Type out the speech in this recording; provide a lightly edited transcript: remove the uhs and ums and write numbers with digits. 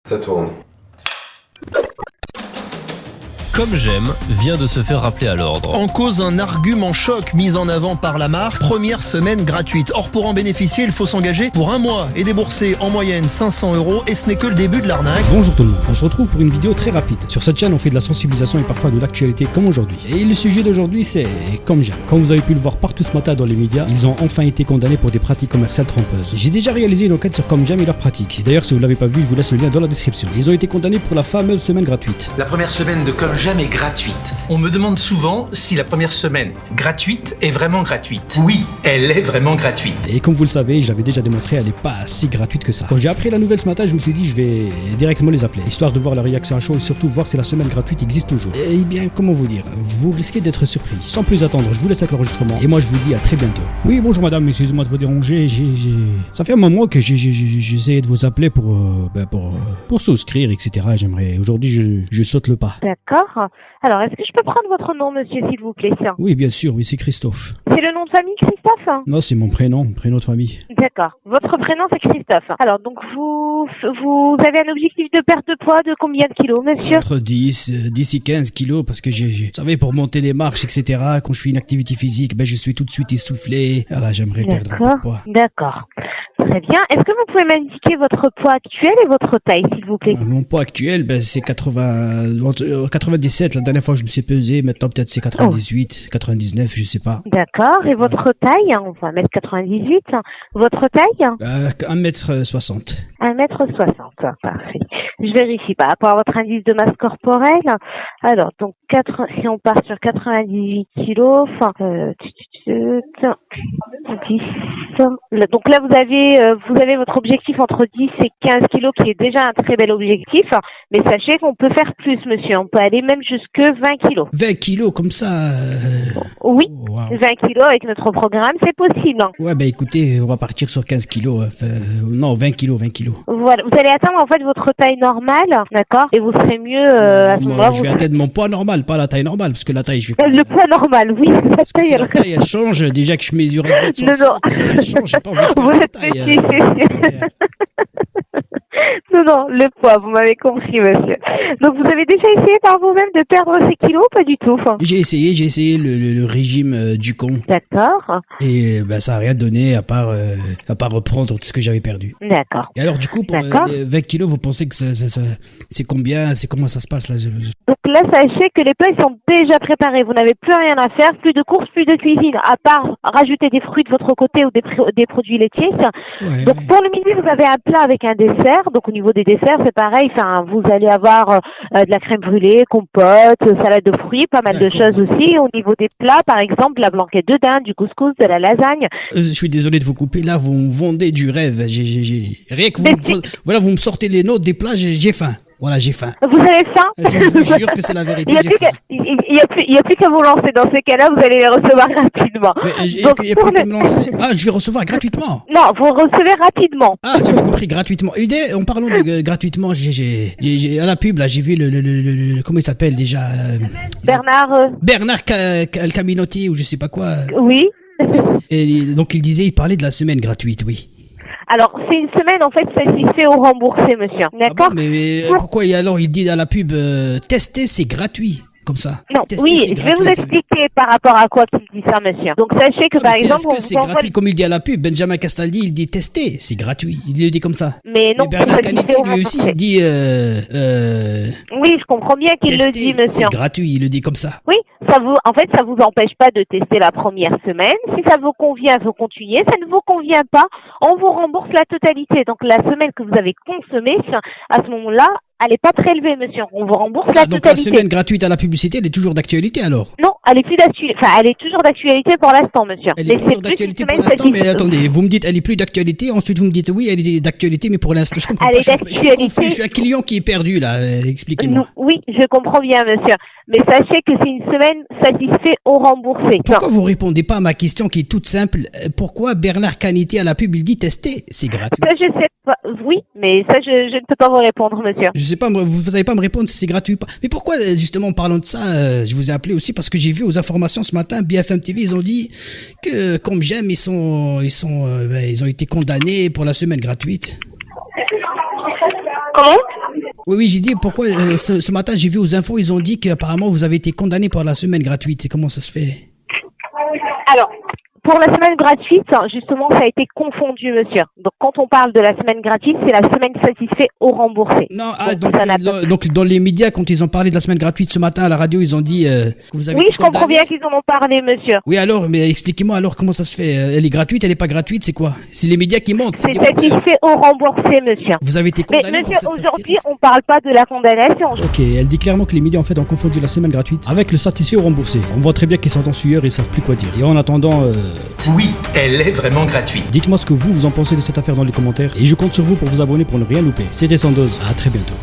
Ça tourne. Comme j'aime vient de se faire rappeler à l'ordre. En cause un argument choc mis en avant par la marque, première semaine gratuite. Or pour en bénéficier, il faut s'engager pour un mois et débourser en moyenne 500 € et ce n'est que le début de l'arnaque. Bonjour tout le monde, on se retrouve pour une vidéo très rapide. Sur cette chaîne on fait de la sensibilisation et parfois de l'actualité comme aujourd'hui. Et le sujet d'aujourd'hui c'est comme j'aime. Comme vous avez pu le voir partout ce matin dans les médias, ils ont enfin été condamnés pour des pratiques commerciales trompeuses. J'ai déjà réalisé une enquête sur Comme j'aime et leurs pratiques. D'ailleurs si vous l'avez pas vu, je vous laisse le lien dans la description. Ils ont été condamnés pour la fameuse semaine gratuite. La première semaine de Comme j'aime est gratuite. On me demande souvent si la première semaine gratuite est vraiment gratuite. Oui, elle est vraiment gratuite. Et comme vous le savez, j'avais déjà démontré, elle est pas si gratuite que ça. Quand j'ai appris la nouvelle ce matin, je me suis dit je vais directement les appeler, histoire de voir leur réaction à chaud et surtout voir si la semaine gratuite existe toujours. Et bien, comment vous dire, vous risquez d'être surpris. Sans plus attendre, je vous laisse avec l'enregistrement et moi je vous dis à très bientôt. Oui, bonjour madame, excusez-moi de vous déranger, ça fait un moment que j'ai essayé de vous appeler pour souscrire, etc. J'aimerais, aujourd'hui je saute le pas. D'accord. Alors, est-ce que je peux prendre votre nom, monsieur, s'il vous plaît? Oui, bien sûr, oui, c'est Christophe. C'est le nom de famille, Christophe? Non, c'est mon prénom de famille. D'accord. Votre prénom, c'est Christophe. Alors, donc, vous avez un objectif de perte de poids de combien de kilos, monsieur? Entre 10 et 15 kilos, parce que vous savez, pour monter les marches, etc., quand je fais une activité physique, je suis tout de suite essoufflé. Voilà, j'aimerais perdre un peu de poids. D'accord. Très bien. Est-ce que vous pouvez m'indiquer votre poids actuel et votre taille, s'il vous plaît? Mon poids actuel, c'est 97. La dernière fois, je me suis pesé. Maintenant, peut-être c'est 98, 99, je sais pas. D'accord. Et votre taille? On va mettre 98. Votre taille? 1m60. 1m60. Parfait. Je vérifie par rapport à votre indice de masse corporelle. Alors, donc, si on part sur 98 kilos, donc là, vous avez votre objectif entre 10 et 15 kilos qui est déjà un très bel objectif. Mais sachez qu'on peut faire plus, monsieur. On peut aller même jusque 20 kilos. 20 kilos, comme ça Oui, oh, wow. 20 kilos avec notre programme, c'est possible. Ouais, écoutez, on va partir sur 15 kilos. Non, 20 kilos. Voilà, vous allez atteindre en fait votre taille normale, d'accord? Et vous serez mieux à ce moment-là. Je vais atteindre mon poids normal, pas la taille normale, parce que la taille, je vais pas... Le poids normal, oui. La taille, elle change. Déjà que je mesure 1m60, non. ça change, j'ai pas envie de Vous êtes taille. petit, Non, le poids, vous m'avez compris, monsieur. Donc, vous avez déjà essayé par vous-même de perdre ces kilos ou pas du tout? J'ai essayé le régime du con. D'accord. Et ça n'a rien donné à part reprendre tout ce que j'avais perdu. D'accord. Et alors, du coup, pour les 20 kilos, vous pensez que c'est combien? Comment ça se passe là? Donc là, sachez que les plats ils sont déjà préparés. Vous n'avez plus rien à faire, plus de courses, plus de cuisine, à part rajouter des fruits de votre côté ou des produits laitiers. Ouais, donc pour le midi, vous avez un plat avec un dessert. Donc au niveau des desserts, c'est pareil. Vous allez avoir de la crème brûlée, compote, salade de fruits, pas mal de choses aussi. Au niveau des plats, par exemple, la blanquette de dinde, du couscous, de la lasagne. Je suis désolé de vous couper. Là, vous me vendez du rêve. Rien que vous me sortez les notes des plats, j'ai faim. Voilà, j'ai faim. Vous avez faim? Je vous jure que c'est la vérité, j'ai faim. Il y a plus qu'à vous lancer. Dans ces cas-là, vous allez les recevoir rapidement. Mais il y a plus qu'à me lancer. Ah, je vais recevoir gratuitement. Non, vous recevez rapidement. Ah, j'avais compris, gratuitement. En parlant de gratuitement, j'ai à la pub, là, j'ai vu le comment il s'appelle déjà? Bernard Caminotti ou je sais pas quoi. Oui. Et donc il parlait de la semaine gratuite, oui. Alors, c'est une semaine, en fait, satisfait ou remboursé, monsieur. D'accord? Ah bon, mais pourquoi alors il dit à la pub, tester, c'est gratuit, comme ça? Non, je vais vous expliquer par rapport à quoi qu'il dit ça, monsieur. Donc, sachez que, par exemple... Est-ce que c'est gratuit, comme il dit à la pub? Benjamin Castaldi, il dit tester, c'est gratuit. Il le dit comme ça. Mais non, Bernard Canetti, lui aussi, il dit... Oui, je comprends bien qu'il le dit, monsieur. C'est gratuit, il le dit comme ça. Oui, ça vous empêche pas de tester la première semaine. Si ça vous convient, vous continuez. Ça ne vous convient pas, on vous rembourse la totalité. Donc, la semaine que vous avez consommée, à ce moment-là, elle n'est pas prélevée, monsieur. On vous rembourse la totalité. Donc, la semaine gratuite à la publicité, elle est toujours d'actualité, alors? Non, elle est plus d'actualité. Enfin, elle est toujours d'actualité pour l'instant, monsieur. Elle est toujours d'actualité pour l'instant, mais attendez, vous me dites, elle est plus d'actualité. Ensuite, vous me dites, oui, elle est d'actualité, mais pour l'instant, je comprends pas. Je suis un client qui est perdu, là. Expliquez-moi. Oui, je comprends bien, monsieur. Mais sachez que c'est une semaine satisfait ou remboursé. Pourquoi vous répondez pas à ma question qui est toute simple? Pourquoi Bernard Canetti à la pub, il dit tester? C'est gratuit. Ça, je sais pas. Oui, mais ça, je ne peux pas vous répondre, monsieur. Je sais pas, vous n'allez pas me répondre si c'est gratuit ou pas. Mais pourquoi, justement, en parlant de ça, je vous ai appelé aussi parce que j'ai vu aux informations ce matin, BFM TV, ils ont dit que, comme j'aime, ils ont été condamnés pour la semaine gratuite. Comment? Oui, j'ai dit pourquoi ce matin j'ai vu aux infos, ils ont dit qu'apparemment vous avez été condamné pour la semaine gratuite. Comment ça se fait? Alors, pour la semaine gratuite, justement, ça a été confondu, monsieur. Donc, quand on parle de la semaine gratuite, c'est la semaine satisfaite ou remboursée. Non, Donc, dans les médias, quand ils ont parlé de la semaine gratuite ce matin à la radio, ils ont dit que vous avez oui, été je comprends condamné. bien qu'ils en ont parlé, monsieur. Oui, alors, mais expliquez-moi alors comment ça se fait. Elle est gratuite, elle n'est pas gratuite, c'est quoi? C'est les médias qui mentent. C'est des menteurs. satisfait ou remboursé, monsieur. Vous avez été Mais condamné pour monsieur, cette aujourd'hui, hystérie. on parle pas de la condamnation. Ok, elle dit clairement que les médias en fait ont confondu la semaine gratuite avec le satisfait ou remboursé. On voit très bien qu'ils sont en sueur et ils savent plus quoi dire. Et en attendant, Oui, elle est vraiment gratuite. dites-moi ce que vous en pensez de cette affaire dans les commentaires et je compte sur vous pour vous abonner pour ne rien louper. C'était Sandoz, à très bientôt.